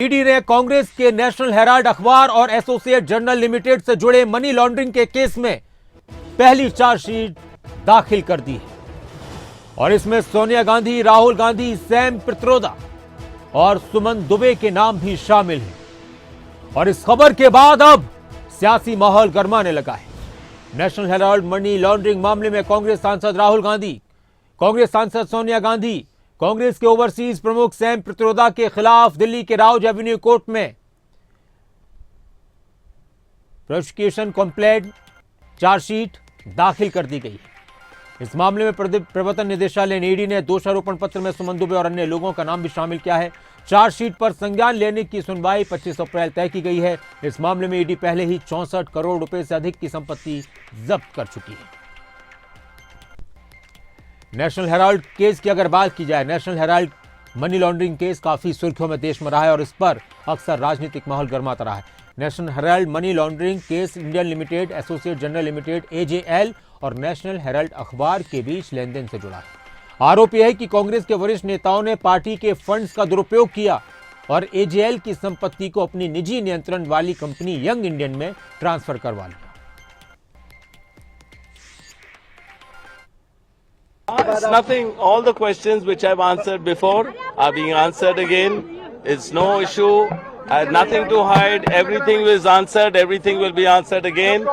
ED ने कांग्रेस के national Herald अखबार और एसोसिएट जर्नल लिमिटेड से जुड़े मनी लॉन्ड्रिंग के केस में पहली चार्जशीट दाखिल कर दी है और इसमें सोनिया गांधी, राहुल गांधी, सैम पित्रोदा और सुमन दुबे के नाम भी शामिल हैं। और इस खबर के बाद अब सियासी माहौल गरमाने लगा है। नेशनल हेराल्ड मनी लॉन्ड्रिंग मामले में कांग्रेस सांसद राहुल गांधी, कांग्रेस सांसद सोनिया गांधी, कांग्रेस के ओवरसीज प्रमुख सैम पित्रोदा के खिलाफ दिल्ली के राउज एवेन्यू कोर्ट में प्रोसिक्यूशन कंप्लेंट चार्जशीट दाखिल कर दी गई है। इस मामले में प्रवर्तन निदेशालय ईडी ने दोषारोपण पत्र में सुमन दुबे और अन्य लोगों का नाम भी शामिल किया है। चार्जशीट पर संज्ञान लेने की सुनवाई 25 अप्रैल तय की गई है। इस मामले में ईडी पहले ही 64 करोड़ रुपए से अधिक की संपत्ति जब्त कर चुकी है। नेशनल हेराल्ड केस की अगर बात की जाए, national Herald money laundering case काफी सुर्खियों में देश में रहा है और इस पर अक्सर राजनीतिक माहौल गर्माता रहा है। National Herald money laundering case Indian limited, associate journal limited AJL और नेशनल हेराल्ड अखबार के बीच लेन देन से जुड़ा है। आरोप यह है कि कांग्रेस के वरिष्ठ नेताओं ने पार्टी के फंड्स का दुरुपयोग किया और एजेएल की संपत्ति को अपनी निजी नियंत्रण वाली कंपनी यंग इंडियन में ट्रांसफर करवा लिया। It's nothing. All the questions which I've answered before are being answered again. It's no issue. I had nothing to hide. Everything was answered. Everything will be answered again.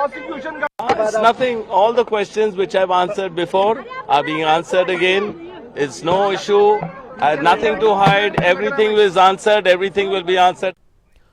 It's nothing. All the questions which I've answered before are being answered again. It's no issue. I had nothing to hide. Everything was answered. Everything will be answered.